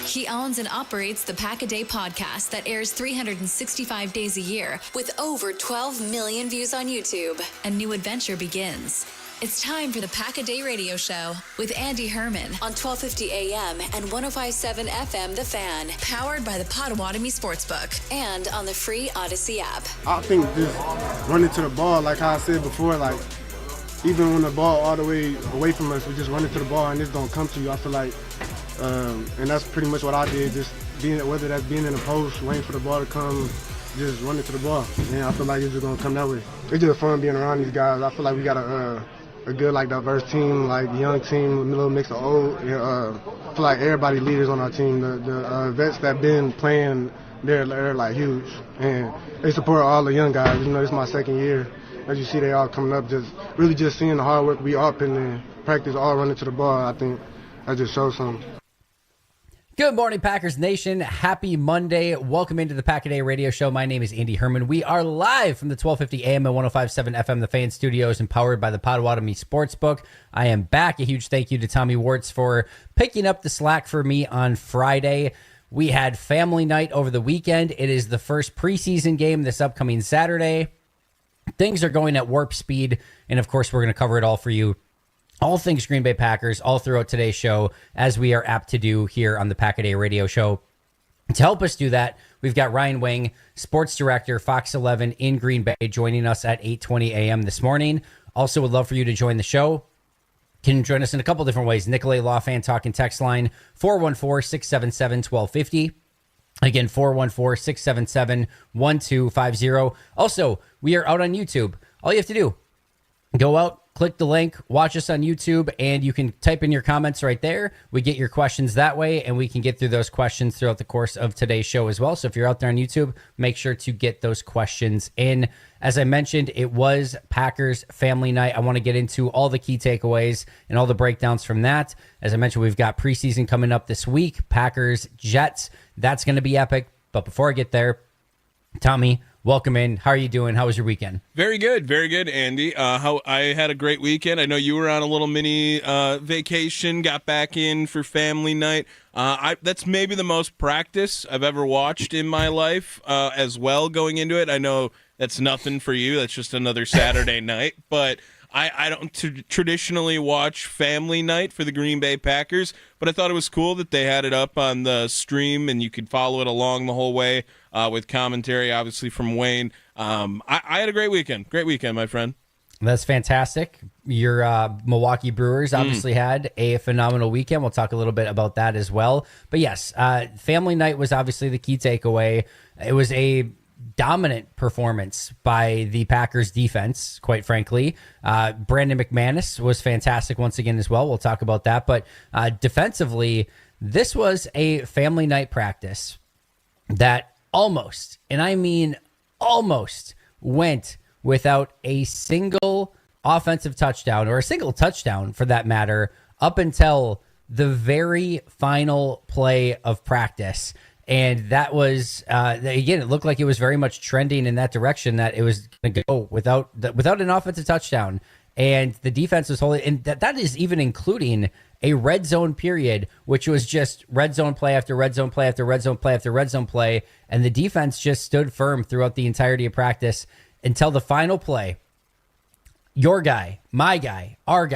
He owns and operates the Pack a Day podcast that airs 365 days a year with over 12 million views on YouTube. A new adventure begins. It's time for the Pack a Day radio show with Andy Herman on 1250 AM and 105.7 FM The Fan, powered by the Potawatomi Sportsbook and on the free Odyssey app. I think just running to the ball, like how I said before, like even when the ball all the way away from us, we just run into the ball and it's gonna come to you. I feel like, and that's pretty much what I did, just being, whether that's being in the post, waiting for the ball to come, just running to the ball. And I feel like it's just gonna come that way. It's just fun being around these guys. I feel like we got a good, like, diverse team, like young team, a little mix of old. I feel like everybody leaders on our team. The vets that been playing, they're like huge, and they support all the young guys. You know, it's my second year. As you see, they all coming up, just seeing the hard work we all putting in practice, all running to the ball. I think that just shows something. Good morning, Packers Nation. Happy Monday. Welcome into the Pack a Day radio show. My name is Andy Herman. We are live from the 1250 AM and 105.7 FM The Fan studios and powered by the Potawatomi Sportsbook. I am back. A huge thank you to Tommy Wartz for picking up the slack for me on Friday. We had family night over the weekend. It is the first preseason game this upcoming Saturday. Things are going at warp speed, and of course, we're going to cover it all for you. All things Green Bay Packers all throughout today's show, as we are apt to do here on the Pack a Day radio show. To help us do that, we've got Ryan Wing, sports director, Fox 11 in Green Bay, joining us at 8:20 a.m. this morning. Also would love for you to join the show. Can join us in a couple different ways. Nicolay Law Fan Talking text line, 414-677-1250. Again, 414-677-1250. Also, we are out on YouTube. All you have to do, go out, click the link, watch us on YouTube, and you can type in your comments right there. We get your questions that way, and we can get through those questions throughout the course of today's show as well. So if you're out there on YouTube, make sure to get those questions in. As I mentioned, it was Packers family night. I want to get into all the key takeaways and all the breakdowns from that. As I mentioned, we've got preseason coming up this week. Packers, Jets. That's going to be epic. But before I get there, Tommy, welcome in. How are you doing? How was your weekend? Very good, Andy. I had a great weekend. I know you were on a little mini vacation, got back in for family night. That's maybe the most practice I've ever watched in my life as well going into it. I know that's nothing for you. That's just another Saturday night. But I don't traditionally watch family night for the Green Bay Packers, but I thought it was cool that they had it up on the stream and you could follow it along the whole way with commentary, obviously, from Wayne. I had a great weekend. Great weekend, my friend. That's fantastic. Your Milwaukee Brewers obviously had a phenomenal weekend. We'll talk a little bit about that as well. But yes, family night was obviously the key takeaway. It was a dominant performance by the Packers defense, quite frankly. Brandon McManus was fantastic once again as well. We'll talk about that. But defensively, this was a family night practice that almost, and I mean almost, went without a single offensive touchdown, or a single touchdown for that matter, up until the very final play of practice. And that was, again, it looked like it was very much trending in that direction, that it was going to go without an offensive touchdown. And the defense was holding, and that is even including a red zone period, which was just red zone play after red zone play after red zone play after red zone play. And the defense just stood firm throughout the entirety of practice until the final play. Your guy, my guy, our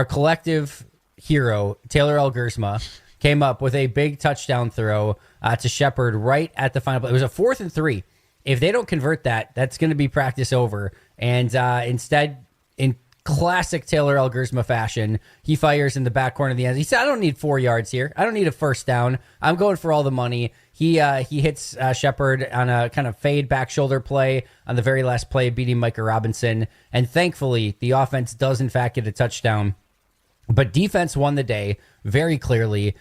collective hero, Taylor Elgersma, came up with a big touchdown throw to Shepard right at the final play. It was a 4th and 3. If they don't convert that, that's going to be practice over. And instead, in classic Taylor Elgersma fashion, he fires in the back corner of the end. He said, I don't need 4 yards here. I don't need a first down. I'm going for all the money. He hits Shepard on a kind of fade back shoulder play on the very last play, beating Micah Robinson. And thankfully, the offense does in fact get a touchdown. But defense won the day very clearly.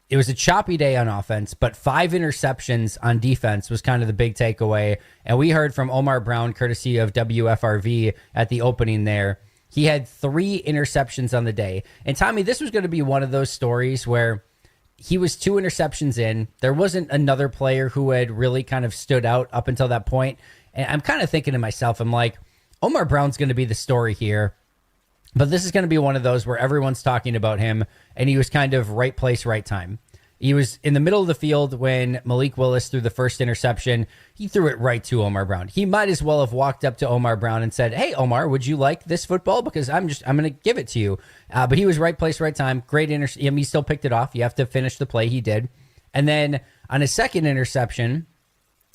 It was a choppy day on offense, but 5 interceptions on defense was kind of the big takeaway. And we heard from Omar Brown, courtesy of WFRV, at the opening there. He had 3 interceptions on the day. And Tommy, this was going to be one of those stories where he was 2 interceptions in. There wasn't another player who had really kind of stood out up until that point. And I'm kind of thinking to myself, I'm like, Omar Brown's going to be the story here. But this is going to be one of those where everyone's talking about him, and he was kind of right place, right time. He was in the middle of the field when Malik Willis threw the first interception. He threw it right to Omar Brown. He might as well have walked up to Omar Brown and said, "Hey, Omar, would you like this football? Because I'm going to give it to you." But he was right place, right time. Great interception. He still picked it off. You have to finish the play. He did. And then on his second interception,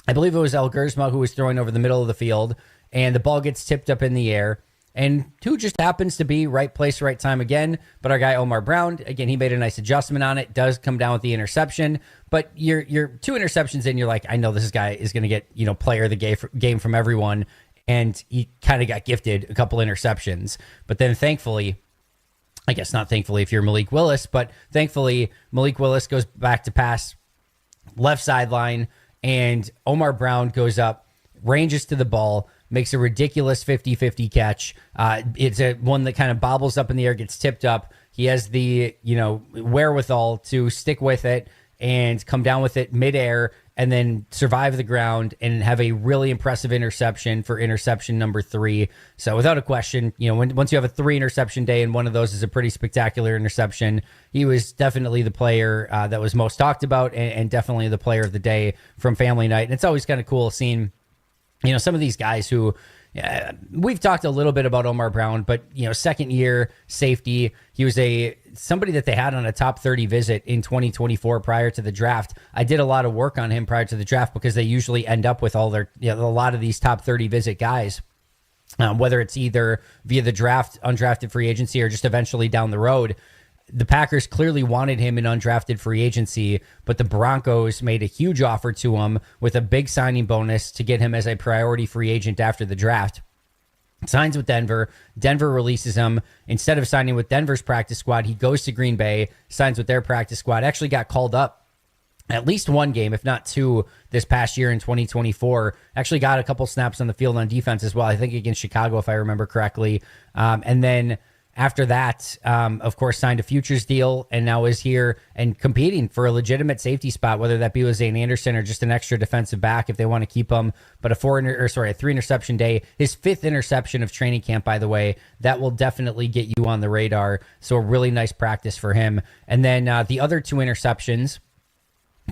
I believe it was El Gersma who was throwing over the middle of the field, and the ball gets tipped up in the air. And who just happens to be right place, right time again. But our guy Omar Brown, again, he made a nice adjustment on it. Does come down with the interception. But you're 2 interceptions in, you're like, I know this guy is going to get, player of the game from everyone. And he kind of got gifted a couple interceptions. But then thankfully, I guess not thankfully if you're Malik Willis, but thankfully Malik Willis goes back to pass left sideline, and Omar Brown goes up, ranges to the ball, makes a ridiculous 50-50 catch. It's one that kind of bobbles up in the air, gets tipped up. He has the, wherewithal to stick with it and come down with it midair and then survive the ground and have a really impressive interception for interception number 3. So without a question, once you have a 3 interception day and one of those is a pretty spectacular interception, he was definitely the player that was most talked about and definitely the player of the day from family night. And it's always kind of cool seeing some of these guys who we've talked a little bit about Omar Brown, but second year safety, he was somebody that they had on a top 30 visit in 2024 prior to the draft. I did a lot of work on him prior to the draft because they usually end up with all their a lot of these top 30 visit guys, whether it's either via the draft, undrafted free agency, or just eventually down the road. The Packers clearly wanted him in undrafted free agency, but the Broncos made a huge offer to him with a big signing bonus to get him as a priority free agent after the draft. Signs with Denver. Denver releases him. Instead of signing with Denver's practice squad, he goes to Green Bay, signs with their practice squad. Actually got called up at least one game, if not 2, this past year in 2024. Actually got a couple snaps on the field on defense as well, I think against Chicago, if I remember correctly. And then after that, of course, signed a futures deal and now is here and competing for a legitimate safety spot, whether that be with Zane Anderson or just an extra defensive back if they want to keep him. But a 3 interception day, his 5th interception of training camp, by the way, that will definitely get you on the radar. So a really nice practice for him. And then the other 2 interceptions,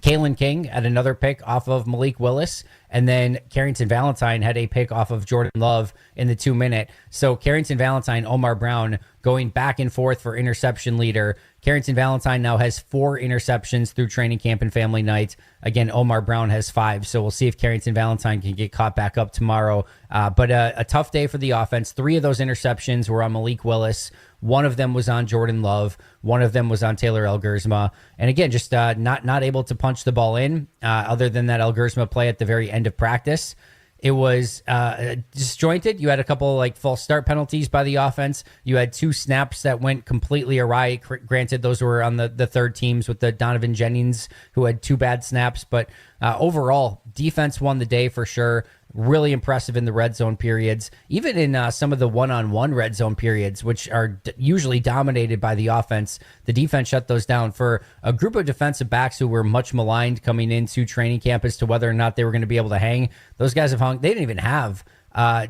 Kalen King had another pick off of Malik Willis, and then Carrington Valentine had a pick off of Jordan Love in the 2-minute. So Carrington Valentine, Omar Brown going back and forth for interception leader. Carrington Valentine now has 4 interceptions through training camp and family night. Again, Omar Brown has 5. So we'll see if Carrington Valentine can get caught back up tomorrow. But a tough day for the offense. 3 of those interceptions were on Malik Willis. 1 of them was on Jordan Love. 1 of them was on Taylor El Gersma. And again, just not able to punch the ball in other than that El Gersma play at the very end of practice. It was disjointed. You had a couple false start penalties by the offense. You had 2 snaps that went completely awry. Granted, those were on the third teams with the Donovan Jennings, who had 2 bad snaps. But overall, defense won the day for sure. Really impressive in the red zone periods, even in some of the one-on-one red zone periods, which are usually dominated by the offense. The defense shut those down for a group of defensive backs who were much maligned coming into training camp as to whether or not they were going to be able to hang. Those guys have hung. They didn't even have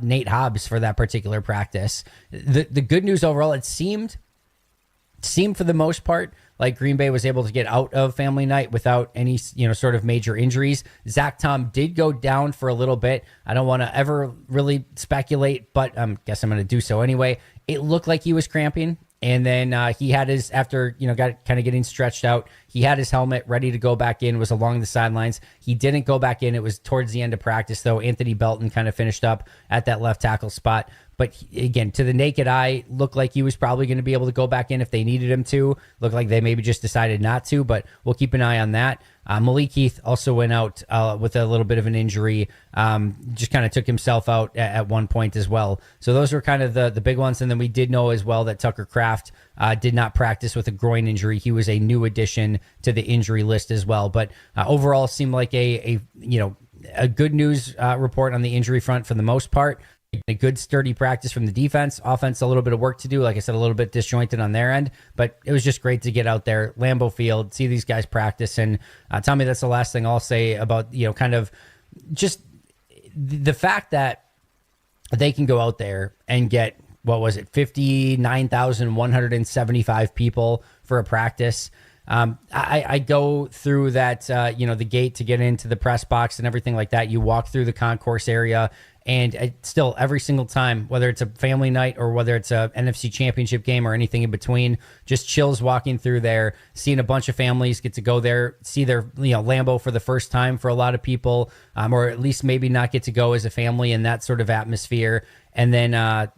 Nate Hobbs for that particular practice. The good news overall, it seemed for the most part like Green Bay was able to get out of family night without any, sort of major injuries. Zach Tom did go down for a little bit. I don't want to ever really speculate, but I guess I'm going to do so anyway. It looked like he was cramping. And then he had his, after, got kind of getting stretched out, he had his helmet ready to go back in, was along the sidelines. He didn't go back in. It was towards the end of practice, though. Anthony Belton kind of finished up at that left tackle spot. But again, to the naked eye, looked like he was probably going to be able to go back in if they needed him to. Looked like they maybe just decided not to, but we'll keep an eye on that. Malik Heath also went out with a little bit of an injury, just kind of took himself out at one point as well. So those were kind of the big ones. And then we did know as well that Tucker Kraft did not practice with a groin injury. He was a new addition to the injury list as well. But overall, seemed like a good news report on the injury front for the most part. A good sturdy practice from the defense. Offense, a little bit of work to do. Like I said, a little bit disjointed on their end, but it was just great to get out there, Lambeau Field, see these guys practice. And Tommy, that's the last thing I'll say about, kind of just the fact that they can go out there and get, 59,175 people for a practice. I go through that, the gate to get into the press box and everything like that. You walk through the concourse area, and still every single time, whether it's a family night or whether it's a NFC championship game or anything in between, just chills walking through there, seeing a bunch of families get to go there, see their, Lambeau for the first time for a lot of people, or at least maybe not get to go as a family in that sort of atmosphere. And then,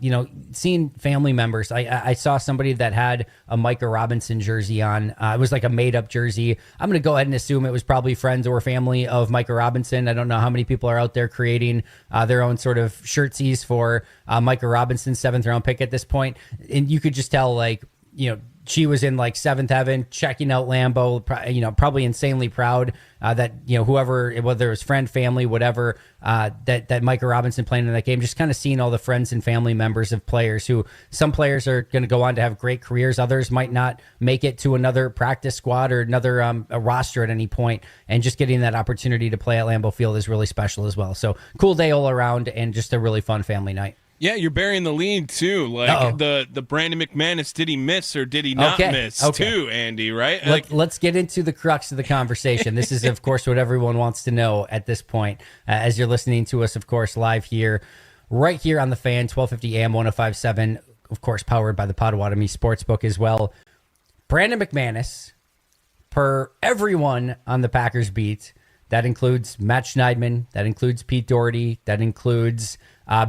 seeing family members. I saw somebody that had a Micah Robinson jersey on. It was like a made-up jersey. I'm going to go ahead and assume it was probably friends or family of Micah Robinson. I don't know how many people are out there creating their own sort of shirtsies for Micah Robinson's 7th-round pick at this point. And you could just tell, she was in like seventh heaven, checking out Lambeau, probably insanely proud that, whoever, whether it was friend, family, whatever, that Micah Robinson playing in that game, just kind of seeing all the friends and family members of players who, some players are going to go on to have great careers. Others might not make it to another practice squad or another a roster at any point. And just getting that opportunity to play at Lambeau Field is really special as well. So cool day all around and just a really fun family night. Yeah, you're burying the lead, too. Like, the Brandon McManus, did he miss or did he not miss, too, Andy, right? Let's get into the crux of the conversation. This is, of course, what everyone wants to know at this point, as you're listening to us, of course, live here, right here on The Fan, 1250 AM, 105.7, of course, powered by the Potawatomi Sportsbook as well. Brandon McManus, per everyone on the Packers beat, that includes Matt Schneidman, that includes Pete Doherty, that includes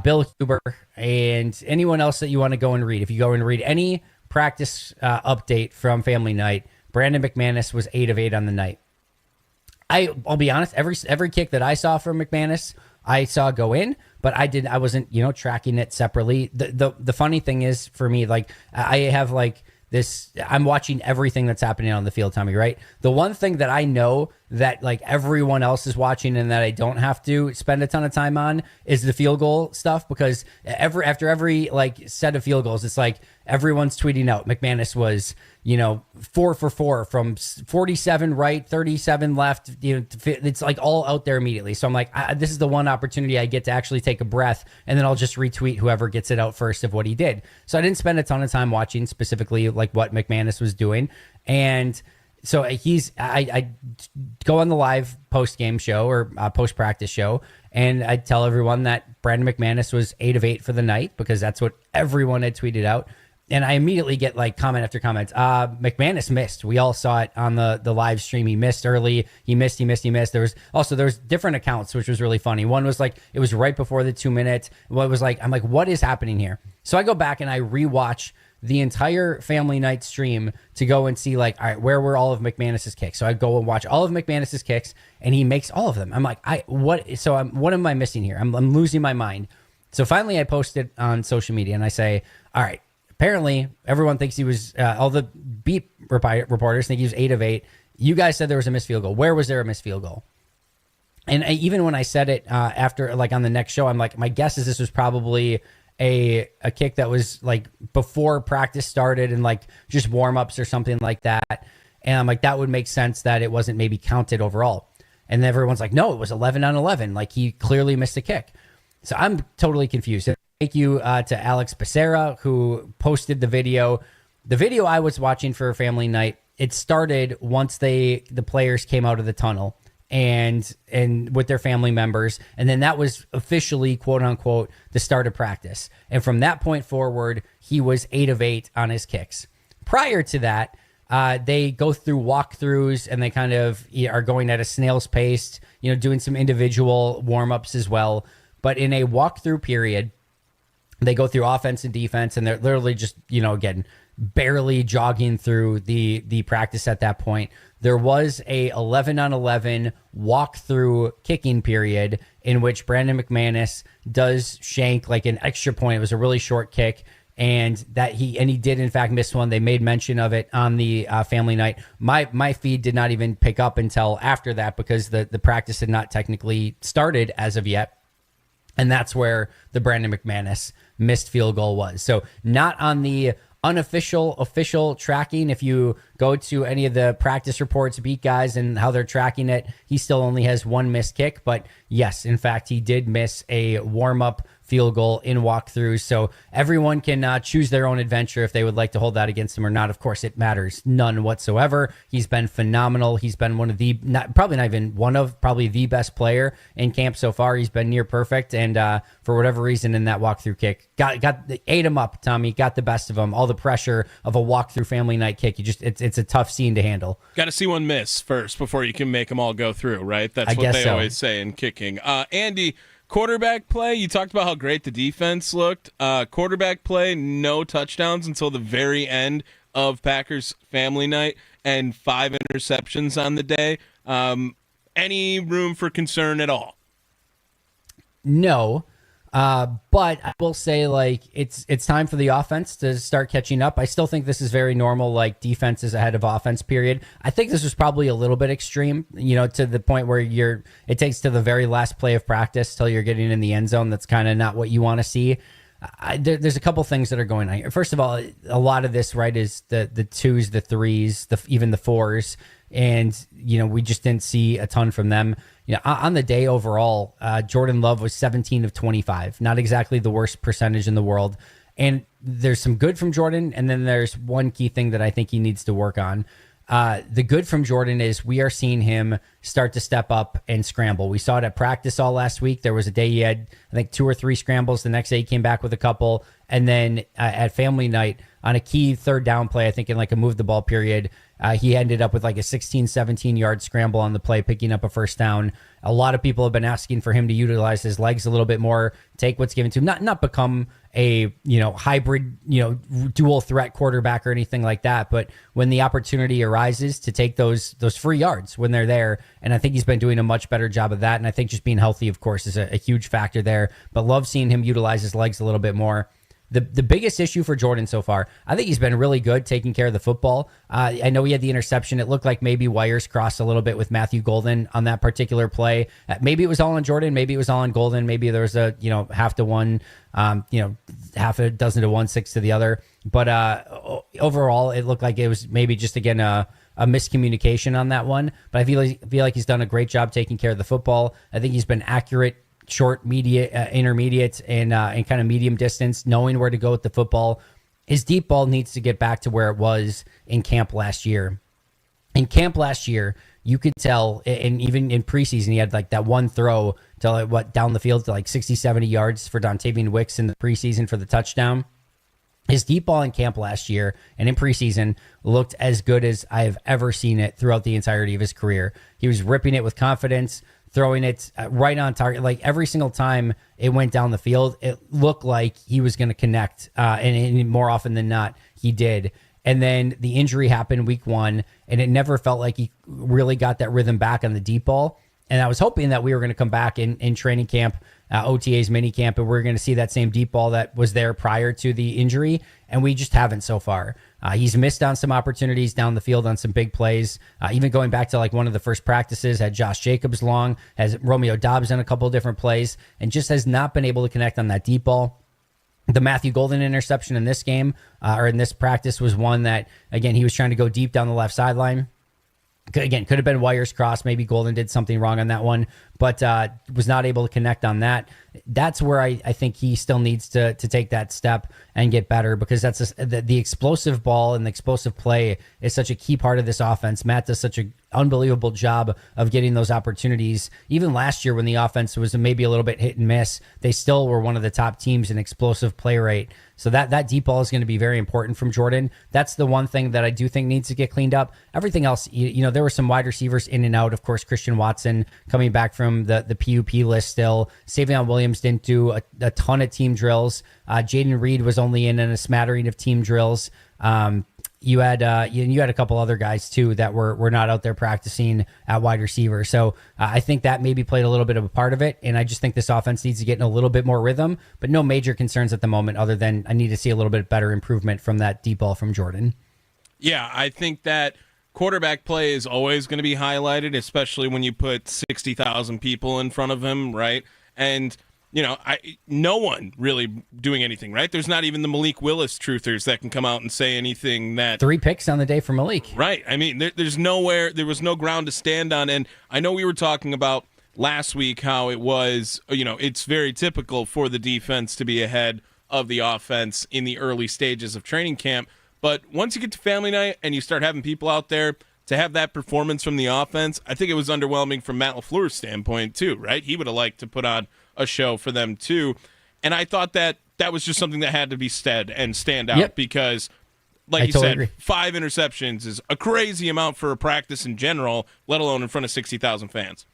Bill Huber, and anyone else that you want to go and read. If you go and read any practice update from Family Night, Brandon McManus was 8 of 8 on the night. I'll be honest, every kick that I saw from McManus, I saw go in, but I wasn't, tracking it separately. The funny thing is for me, I have I'm watching everything that's happening on the field, Tommy, right? The one thing that I know that everyone else is watching and that I don't have to spend a ton of time on is the field goal stuff, because after every set of field goals, it's everyone's tweeting out McManus was 4 for 4 from 47 right, 37 left. It's all out there immediately. So I'm this is the one opportunity I get to actually take a breath, and then I'll just retweet whoever gets it out first of what he did. So I didn't spend a ton of time watching specifically what McManus was doing. And so I go on the live post-game show or post-practice show, and I tell everyone that Brandon McManus was 8 of 8 for the night, because that's what everyone had tweeted out. And I immediately get comment after comment. McManus missed. We all saw it on the live stream. He missed early. He missed. There was different accounts, which was really funny. One was it was right before the 2 minutes. What was I'm what is happening here? So I go back and I rewatch the entire Family Night stream to go and see all right, where were all of McManus's kicks? So I go and watch all of McManus's kicks, and he makes all of them. I'm what? So what am I missing here? I'm losing my mind. So finally I posted on social media and I say, all right, apparently everyone thinks he was, all the beat reporters think he was 8 of 8. You guys said there was a missed field goal. Where was there a missed field goal? And even when I said it after, on the next show, I'm my guess is this was probably a kick that was before practice started and just warm-ups or something like that. And I'm that would make sense that it wasn't maybe counted overall. And everyone's no, it was 11 on 11. He clearly missed a kick. So I'm totally confused. Thank you to Alex Becerra, who posted the video. The video I was watching for Family Night, it started once the players came out of the tunnel and with their family members, and then that was officially, quote unquote, the start of practice. And from that point forward, he was 8 of 8 on his kicks. Prior to that, they go through walkthroughs, and they kind of are going at a snail's pace, doing some individual warm-ups as well. But in a walkthrough period, they go through offense and defense, and they're literally just, again, barely jogging through the practice at that point. There was a 11 on 11 walkthrough kicking period in which Brandon McManus does shank an extra point. It was a really short kick, and he did in fact miss one. They made mention of it on the Family Night. My feed did not even pick up until after that, because the practice had not technically started as of yet. And that's where the Brandon McManus missed field goal was. So not on the official tracking. If you go to any of the practice reports, beat guys, and how they're tracking it, he still only has one missed kick. But yes, in fact, he did miss a warm-up field goal in walkthroughs. So everyone can choose their own adventure if they would like to hold that against him or not. Of course, it matters none whatsoever. He's been phenomenal. He's been one of the, probably not even one of, probably the best player in camp so far. He's been near perfect. And for whatever reason in that walkthrough kick, ate him up, Tommy, got the best of him. All the pressure of a walkthrough family night kick. It's a tough scene to handle. Got to see one miss first before you can make them all go through, right? That's what they always say in kicking. Andy, quarterback play, you talked about how great the defense looked. Quarterback play, no touchdowns until the very end of Packers family night and 5 interceptions on the day. Any room for concern at all? No. But I will say, like, it's time for the offense to start catching up. I still think this is very normal, like defense is ahead of offense period. I think this was probably a little bit extreme, to the point where it takes to the very last play of practice till you're getting in the end zone. That's kind of not what you want to see. There's a couple things that are going on here. First of all, a lot of this, right, is the twos, the threes, even the fours. And, we just didn't see a ton from them. On the day overall, Jordan Love was 17 of 25, not exactly the worst percentage in the world. And there's some good from Jordan, and then there's one key thing that I think he needs to work on. The good from Jordan is we are seeing him start to step up and scramble. We saw it at practice all last week. There was a day he had, I think, 2 or 3 scrambles. The next day he came back with a couple. And then at family night, on a key third down play, I think in like a move the ball period, he ended up with like a 16, 17-yard scramble on the play, picking up a first down. A lot of people have been asking for him to utilize his legs a little bit more, take what's given to him, not become a hybrid, dual threat quarterback or anything like that. But when the opportunity arises to take those free yards when they're there, and I think he's been doing a much better job of that. And I think just being healthy, of course, is a huge factor there. But love seeing him utilize his legs a little bit more. The biggest issue for Jordan so far, I think he's been really good taking care of the football. I know he had the interception. It looked like maybe wires crossed a little bit with Matthew Golden on that particular play. Maybe it was all on Jordan. Maybe it was all on Golden. Maybe there was a, half to one, half a dozen to one, 6 to the other. But overall, it looked like it was maybe just, again, a miscommunication on that one. But I feel like he's done a great job taking care of the football. I think he's been accurate, short, intermediate, and kind of medium distance, knowing where to go with the football. His deep ball needs to get back to where it was in camp last year. In camp last year, you could tell, and even in preseason, he had like that one throw to down the field to like 60, 70 yards for Dontavian Wicks in the preseason for the touchdown. His deep ball in camp last year and in preseason looked as good as I have ever seen it throughout the entirety of his career. He was ripping it with confidence, throwing it right on target. Like every single time it went down the field, it looked like he was going to connect. And more often than not, he did. And then the injury happened week 1, and it never felt like he really got that rhythm back on the deep ball. And I was hoping that we were going to come back in training camp, OTA's mini camp, and we're going to see that same deep ball that was there prior to the injury. And we just haven't so far. He's missed on some opportunities down the field on some big plays. Even going back to like one of the first practices, had Josh Jacobs long, has Romeo Doubs on a couple of different plays, and just has not been able to connect on that deep ball. The Matthew Golden interception in this game, or in this practice, was one that, again, he was trying to go deep down the left sideline. Again, could have been wires crossed. Maybe Golden did something wrong on that one, but was not able to connect on that. That's where I think he still needs to take that step and get better, because that's the explosive ball and the explosive play is such a key part of this offense. Matt does such an unbelievable job of getting those opportunities. Even last year when the offense was maybe a little bit hit and miss, they still were one of the top teams in explosive play rate. So that deep ball is going to be very important from Jordan. That's the one thing that I do think needs to get cleaned up. Everything else, there were some wide receivers in and out. Of course, Christian Watson coming back from the PUP list still. Savion Williams didn't do a ton of team drills. Jaden Reed was only in a smattering of team drills. You had a couple other guys too that were not out there practicing at wide receiver. So I think that maybe played a little bit of a part of it. And I just think this offense needs to get in a little bit more rhythm, but no major concerns at the moment, other than I need to see a little bit better improvement from that deep ball from Jordan. Yeah, I think that quarterback play is always going to be highlighted, especially when you put 60,000 people in front of him, right? And no one really doing anything, right? There's not even the Malik Willis truthers that can come out and say anything that... 3 picks on the day for Malik. Right. I mean, there was no ground to stand on. And I know we were talking about last week how it was, it's very typical for the defense to be ahead of the offense in the early stages of training camp. But once you get to family night and you start having people out there to have that performance from the offense, I think it was underwhelming from Matt LaFleur's standpoint too, right? He would have liked to put on a show for them too. And I thought that was just something that had to be said and stand out because, like you said, 5 interceptions is a crazy amount for a practice in general, let alone in front of 60,000 fans.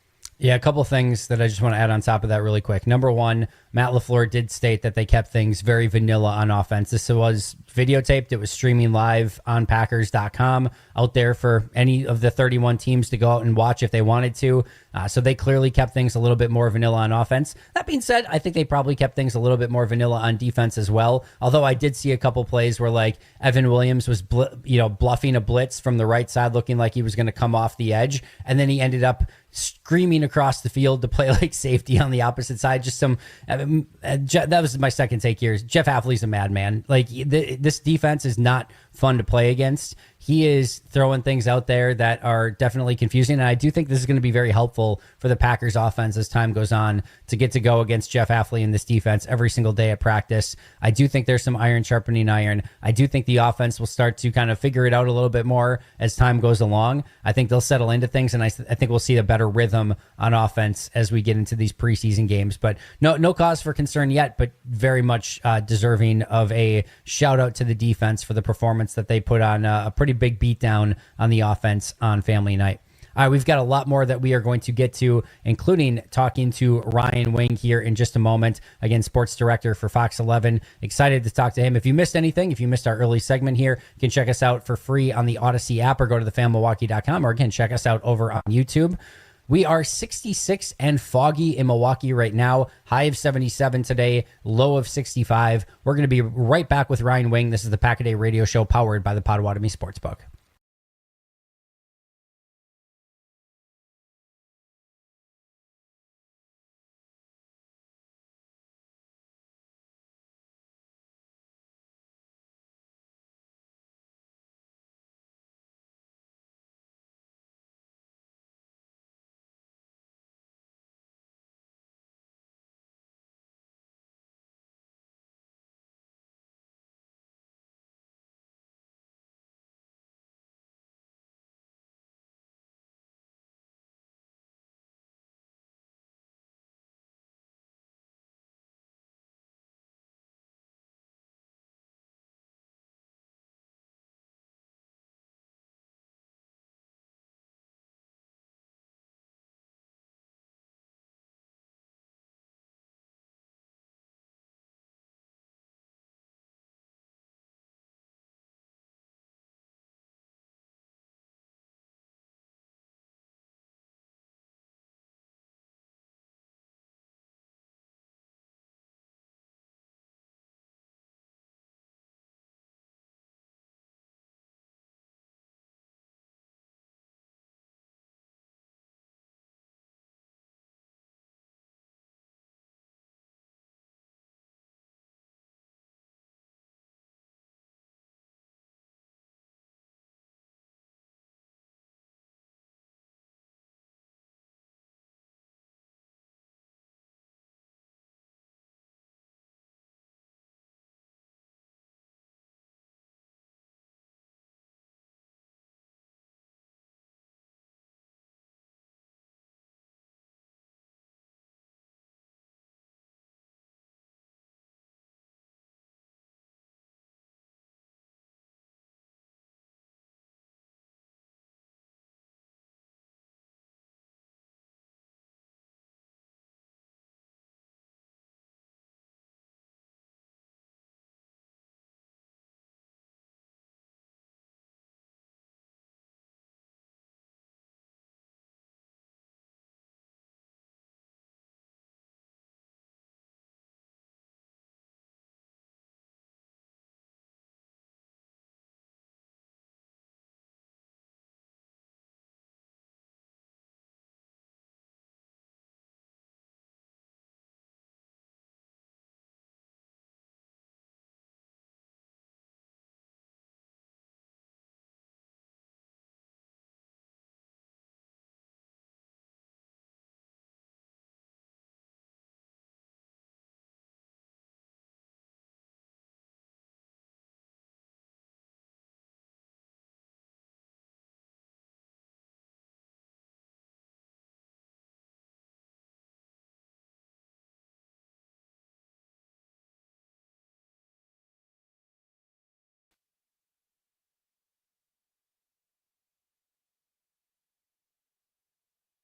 Yeah, a couple things that I just want to add on top of that really quick. Number one, Matt LaFleur did state that they kept things very vanilla on offense. This was videotaped. It was streaming live on Packers.com out there for any of the 31 teams to go out and watch if they wanted to. So they clearly kept things a little bit more vanilla on offense. That being said, I think they probably kept things a little bit more vanilla on defense as well. Although I did see a couple plays where like Evan Williams was bluffing a blitz from the right side, looking like he was going to come off the edge, and then he ended up screaming across the field to play like safety on the opposite side. Just some that was my second take here. Jeff Hafley's a madman. Like this defense is not fun to play against. He is throwing things out there that are definitely confusing. And I do think this is going to be very helpful for the Packers offense as time goes on to get to go against Jeff Hafley in this defense every single day at practice. I do think there's some iron sharpening iron. I do think the offense will start to kind of figure it out a little bit more as time goes along. I think they'll settle into things, and I think we'll see a better rhythm on offense as we get into these preseason games. But no cause for concern yet, but very much deserving of a shout out to the defense for the performance that they put on a pretty big beatdown on the offense on family night. All right, we've got a lot more that we are going to get to, including talking to Ryan Wing here in just a moment. Again, sports director for Fox 11. Excited to talk to him. If you missed anything, if you missed our early segment here, you can check us out for free on the Odyssey app or go to thefanmilwaukee.com, or again, check us out over on YouTube. We are 66 and foggy in Milwaukee right now. High of 77 today, low of 65. We're going to be right back with Ryan Wing. This is the Pack-A-Day Radio Show powered by the Potawatomi Sportsbook.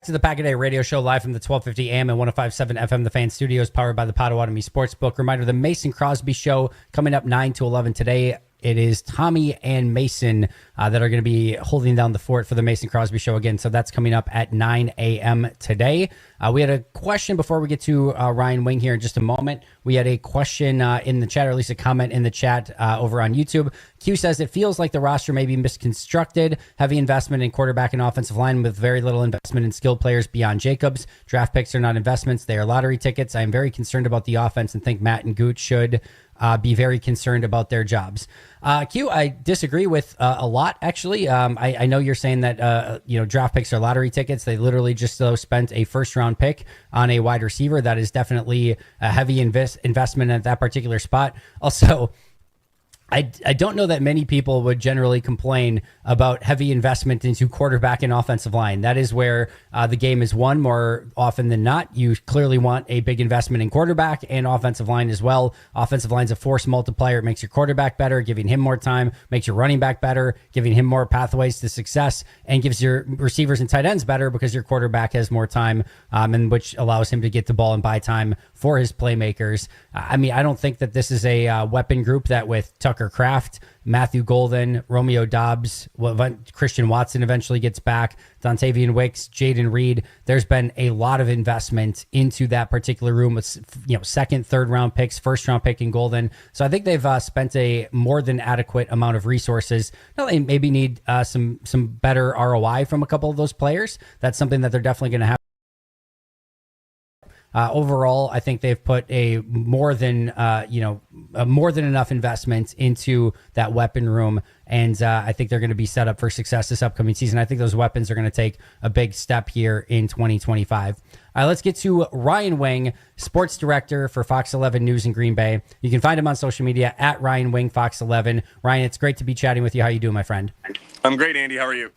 To the Pack a Day radio show live from the 1250 AM and 105.7 FM The Fan Studios, powered by the Potawatomi Sportsbook. Reminder, the Mason Crosby Show coming up 9 to 11 today. It is Tommy and Mason that are going to be holding down the fort for the Mason Crosby Show again. So that's coming up at 9 a.m. today. We had a question before we get to Ryan Wing here in just a moment. We had a question in the chat, or at least a comment in the chat over on YouTube. Q says, it feels like the roster may be misconstructed. Heavy investment in quarterback and offensive line with very little investment in skilled players beyond Jacobs. Draft picks are not investments. They are lottery tickets. I am very concerned about the offense and think Matt and Gooch should be very concerned about their jobs. Q, I disagree with a lot, actually. I know you're saying that, draft picks are lottery tickets. They literally just spent a first-round pick on a wide receiver. That is definitely a heavy investment at that particular spot. Also, I don't know that many people would generally complain about heavy investment into quarterback and offensive line. That is where the game is won more often than not. You clearly want a big investment in quarterback and offensive line as well. Offensive line's a force multiplier. It makes your quarterback better, giving him more time, makes your running back better, giving him more pathways to success, and gives your receivers and tight ends better because your quarterback has more time, and which allows him to get the ball and buy time for his playmakers. I mean, I don't think that this is a weapon group that with Tucker Kraft, Matthew Golden, Romeo Dobbs, Christian Watson eventually gets back, Dontavian Wicks, Jaden Reed. There's been a lot of investment into that particular room with second, third round picks, first round pick in Golden. So I think they've spent a more than adequate amount of resources. Now they maybe need some better ROI from a couple of those players. That's something that they're definitely going to have. Overall, I think they've put a more than enough investment into that weapon room, and I think they're going to be set up for success this upcoming season. I think those weapons are going to take a big step here in 2025. Let's get to Ryan Wing, sports director for Fox 11 News in Green Bay. You can find him on social media at Ryan Wing Fox 11. Ryan, it's great to be chatting with you. How you doing, my friend? I'm great, Andy. How are you?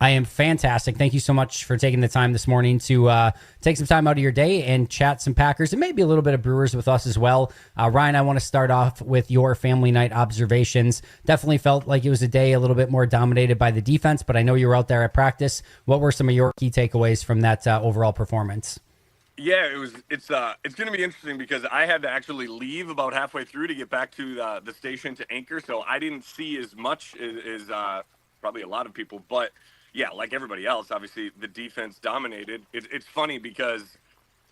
I am fantastic. Thank you so much for taking the time this morning to take some time out of your day and chat some Packers and maybe a little bit of Brewers with us as well. Ryan, I want to start off with your family night observations. Definitely felt like it was a day a little bit more dominated by the defense, but I know you were out there at practice. What were some of your key takeaways from that overall performance? Yeah, it's going to be interesting because I had to actually leave about halfway through to get back to the station to anchor, so I didn't see as much as probably a lot of people, but yeah, like everybody else, obviously the defense dominated. It's funny because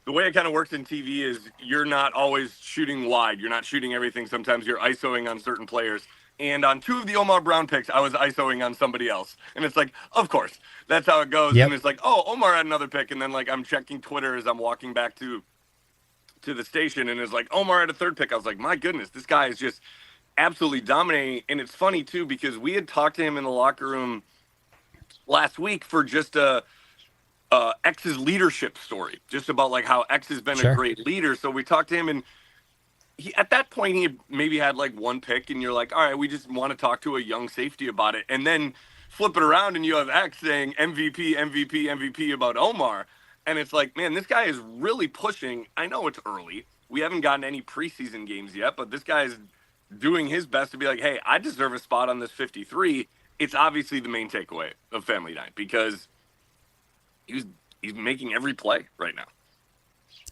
the way it kind of works in TV is you're not always shooting wide. You're not shooting everything. Sometimes you're ISOing on certain players. And on two of the Omar Brown picks, I was ISOing on somebody else. And it's like, of course, that's how it goes. Yep. And it's like, oh, Omar had another pick. And then like I'm checking Twitter as I'm walking back to the station. And it's like, Omar had a third pick. I was like, my goodness, this guy is just absolutely dominating. And it's funny, too, because we had talked to him in the locker room last week for just X's leadership story, just about like how X has been a great leader. So we talked to him, and at that point he maybe had like one pick, and you're like, all right, we just want to talk to a young safety about it. And then flip it around and you have X saying MVP, MVP, MVP about Omar. And it's like, man, this guy is really pushing. I know it's early. We haven't gotten any preseason games yet, but this guy is doing his best to be like, hey, I deserve a spot on this 53. It's obviously the main takeaway of Family Night because he's making every play right now.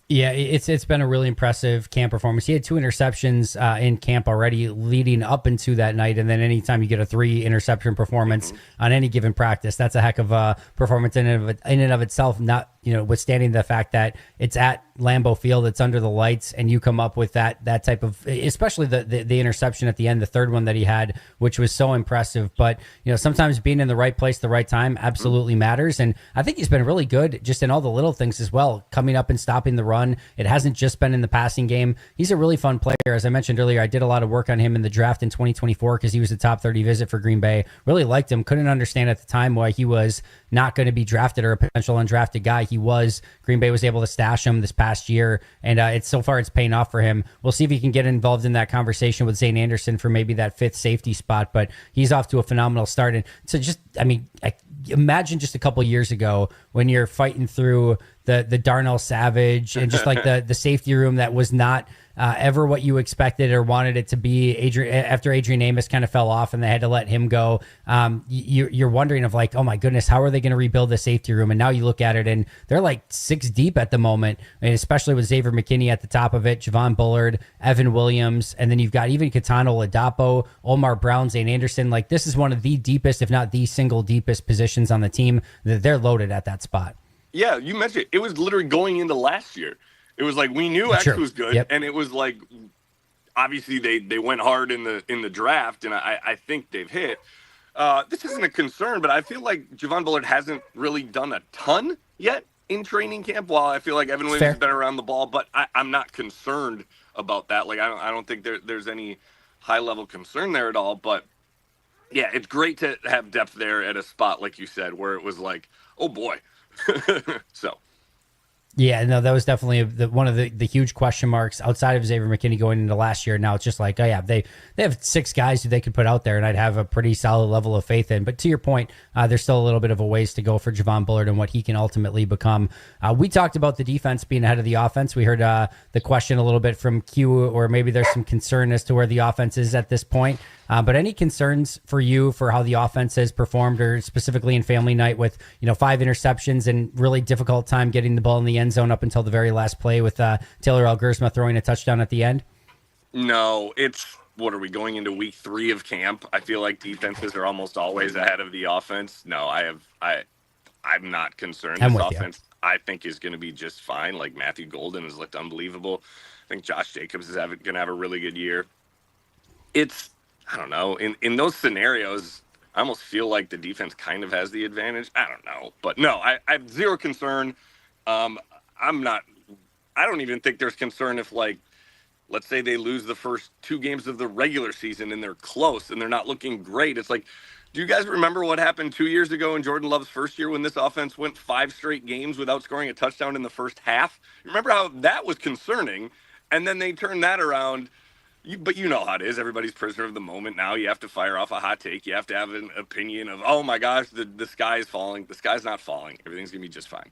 Yeah, it's been a really impressive camp performance. He had 2 interceptions in camp already leading up into that night, and then anytime you get a 3 interception performance on any given practice, that's a heck of a performance in and of itself, not withstanding the fact that it's at Lambeau Field, it's under the lights, and you come up with that type of, especially the interception at the end, the third one that he had, which was so impressive. But sometimes being in the right place, the right time absolutely matters, and I think he's been really good just in all the little things as well, coming up and stopping the run. It hasn't just been in the passing game. He's a really fun player. As I mentioned earlier, I did a lot of work on him in the draft in 2024 because he was a top 30 visit for Green Bay. Really liked him. Couldn't understand at the time why he was not going to be drafted or a potential undrafted guy. He was. Green Bay was able to stash him this past year, and it's paying off for him. We'll see if he can get involved in that conversation with Zane Anderson for maybe that 5th safety spot, but he's off to a phenomenal start. And so imagine just a couple years ago when you're fighting through the Darnell Savage and just like the safety room that was not ever what you expected or wanted it to be? After Adrian Amos kind of fell off and they had to let him go, you're wondering of like, oh my goodness, how are they going to rebuild the safety room? And now you look at it and they're like 6 deep at the moment, and especially with Xavier McKinney at the top of it, Javon Bullard, Evan Williams, and then you've got even Katano Ladapo, Omar Brown, Zane Anderson. Like, this is one of the deepest, if not the single deepest positions on the team. That they're loaded at that spot. Yeah, you mentioned it was literally going into last year. It was like we knew X was good, yep. and it was like obviously they went hard in the draft, and I think they've hit. This isn't a concern, but I feel like Javon Bullard hasn't really done a ton yet in training camp. While I feel like Evan Williams has been around the ball, but I'm not concerned about that. Like I don't think there's any high level concern there at all. But yeah, it's great to have depth there at a spot like you said, where it was like, oh boy. So. Yeah, no, that was definitely one of the huge question marks outside of Xavier McKinney going into last year. Now it's just like, oh yeah, they have 6 guys who they could put out there, and I'd have a pretty solid level of faith in. But to your point, there's still a little bit of a ways to go for Javon Bullard and what he can ultimately become. We talked about the defense being ahead of the offense. We heard the question a little bit from Q, or maybe there's some concern as to where the offense is at this point. But any concerns for you for how the offense has performed, or specifically in family night with 5 interceptions and really difficult time getting the ball in the end zone up until the very last play with Taylor Algersma throwing a touchdown at the end? No, what are we going into week 3 of camp? I feel like defenses are almost always ahead of the offense. No, I'm not concerned. This offense, I think, is going to be just fine. Like Matthew Golden has looked unbelievable. I think Josh Jacobs is going to have a really good year. I don't know. In those scenarios, I almost feel like the defense kind of has the advantage. I don't know. But no, I have zero concern. I don't even think there's concern if, like, let's say they lose the first 2 games of the regular season and they're close and they're not looking great. It's like, do you guys remember what happened 2 years ago in Jordan Love's first year when this offense went 5 straight games without scoring a touchdown in the first half? Remember how that was concerning? And then they turned that around. But you know how it is. Everybody's prisoner of the moment now. You have to fire off a hot take. You have to have an opinion of, oh, my gosh, the sky is falling. The sky's not falling. Everything's going to be just fine.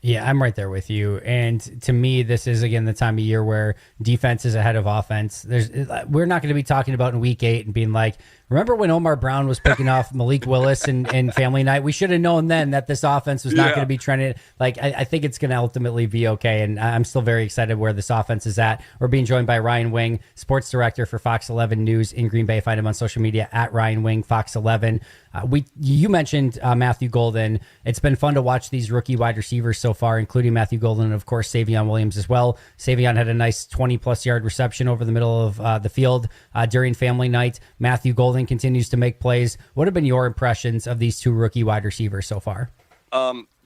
Yeah, I'm right there with you. And to me, this is, again, the time of year where defense is ahead of offense. We're not going to be talking about in week 8 and being like, remember when Omar Brown was picking off Malik Willis in family night? We should have known then that this offense was not going to be trending. Like, I think it's going to ultimately be okay. And I'm still very excited where this offense is at. We're being joined by Ryan Wing, sports director for Fox 11 News in Green Bay. Find him on social media at Ryan Wing, Fox 11. You mentioned Matthew Golden. It's been fun to watch these rookie wide receivers so far, including Matthew Golden and, of course, Savion Williams as well. Savion had a nice 20-plus yard reception over the middle of the field during family night. Matthew Golden continues to make plays. What have been your impressions of these 2 rookie wide receivers so far?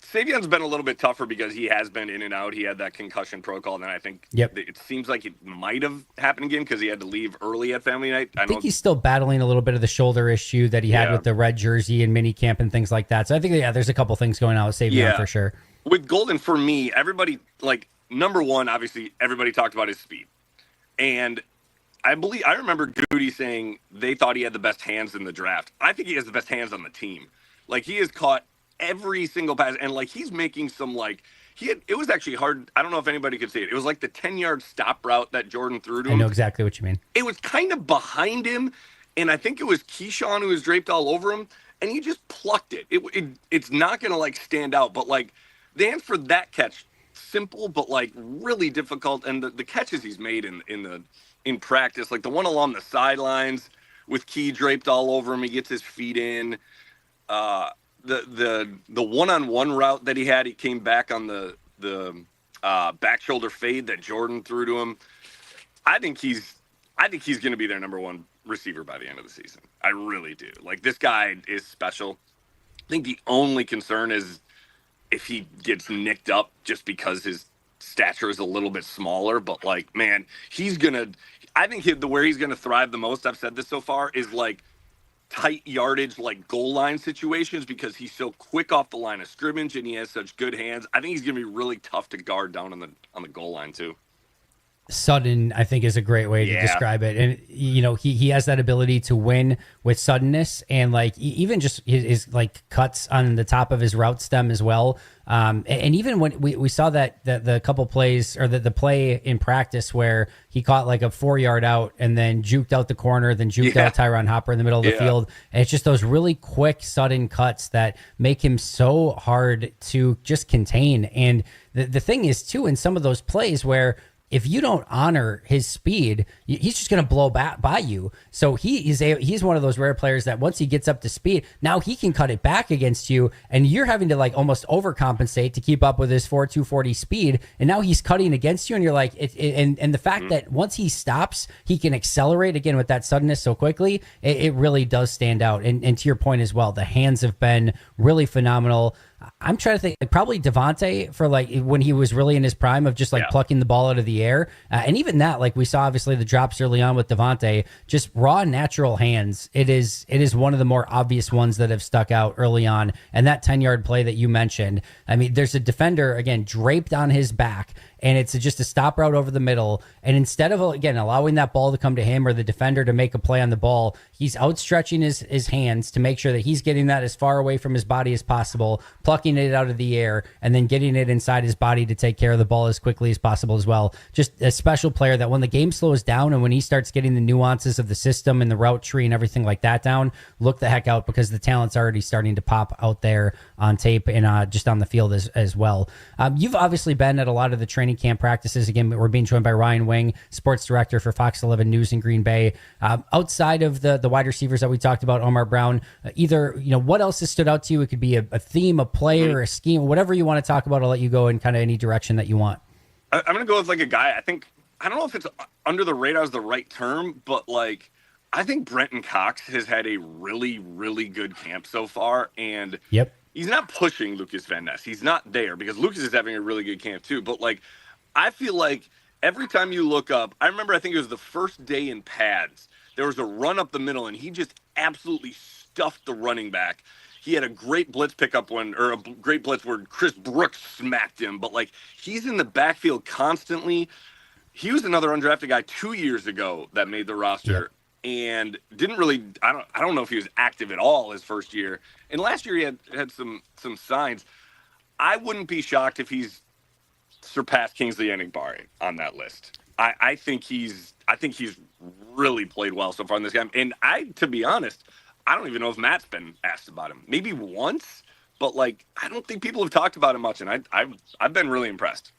Savion's been a little bit tougher because he has been in and out. He had that concussion protocol, and then I think it seems like it might have happened again because he had to leave early at family night. I think he's still battling a little bit of the shoulder issue that he had with the red jersey and mini camp and things like that. So I think, there's a couple things going on with Savion for sure. With Golden, for me, everybody, like, number one, obviously, everybody talked about his speed. And I remember Goody saying they thought he had the best hands in the draft. I think he has the best hands on the team. Like, he has caught every single pass, and like he's making some it was actually hard. I don't know if anybody could see it. It was like the 10-yard stop route that Jordan threw to him. I know exactly what you mean. It was kind of behind him, and I think it was Keyshawn who was draped all over him, and he just plucked it. It's not going to like stand out, but like the answer for that catch, simple but like really difficult, and the catches he's made in practice, like the one along the sidelines with Key draped all over him, he gets his feet in. The one-on-one route that he had, he came back on the back shoulder fade that Jordan threw to him. I think he's going to be their number 1 receiver by the end of the season. I really do. Like, this guy is special. I think the only concern is if he gets nicked up just because his stature is a little bit smaller. But like, man, I think where he's going to thrive the most, I've said this so far, is like tight yardage, like goal line situations, because he's so quick off the line of scrimmage and he has such good hands. I think he's going to be really tough to guard down on the goal line too. Sudden, I think, is a great way to describe it. And, you know, he has that ability to win with suddenness, and like even just his like cuts on the top of his route stem as well. And even when we saw that the couple plays, or the play in practice where he caught like a 4-yard out and then juked out the corner, then juked out Tyron Hopper in the middle of the field. And it's just those really quick, sudden cuts that make him so hard to just contain. And the thing is too, in some of those plays where if you don't honor his speed, he's just going to blow by you. So he's one of those rare players that once he gets up to speed, now he can cut it back against you, and you're having to like almost overcompensate to keep up with his 4.240 speed. And now he's cutting against you, and you're like, and the fact that once he stops, he can accelerate again with that suddenness so quickly. It really does stand out. And to your point as well, the hands have been really phenomenal. I'm trying to think, like probably Devontae for like when he was really in his prime of just like plucking the ball out of the air. And even that, like we saw obviously the drops early on with Devontae, just raw natural hands. It is one of the more obvious ones that have stuck out early on. And that 10-yard play that you mentioned, I mean, there's a defender again draped on his back, and it's just a stop route over the middle. And instead of, again, allowing that ball to come to him or the defender to make a play on the ball, he's outstretching his hands to make sure that he's getting that as far away from his body as possible, plucking it out of the air, and then getting it inside his body to take care of the ball as quickly as possible as well. Just a special player that when the game slows down and when he starts getting the nuances of the system and the route tree and everything like that down, look the heck out, because the talent's already starting to pop out there on tape and just on the field as well. You've obviously been at a lot of the training camp practices. Again, we're being joined by Ryan Wing, sports director for Fox 11 News in Green Bay. Outside of the wide receivers that we talked about, Omar Brown, either, you know, what else has stood out to you? It could be a theme, a play, or a scheme, whatever you want to talk about. I'll let you go in kind of any direction that you want. I'm going to go with like a guy. I don't know if it's under the radar is the right term, but like, I think Brenton Cox has had a really, really good camp so far. And he's not pushing Lucas Van Ness. He's not there, because Lucas is having a really good camp too. But like, I feel like every time you look up, I remember, I think it was the first day in pads, there was a run up the middle, and he just absolutely stuffed the running back. He had a great blitz pickup a great blitz where Chris Brooks smacked him. But like, he's in the backfield constantly. He was another undrafted guy 2 years ago that made the roster and didn't really, I don't know if he was active at all his first year. And last year he had some signs. I wouldn't be shocked if he's surpassed Kingsley Enagbare on that list. I think he's really played well so far in this game. And to be honest, I don't even know if Matt's been asked about him. Maybe once, but like, I don't think people have talked about him much. And I've been really impressed.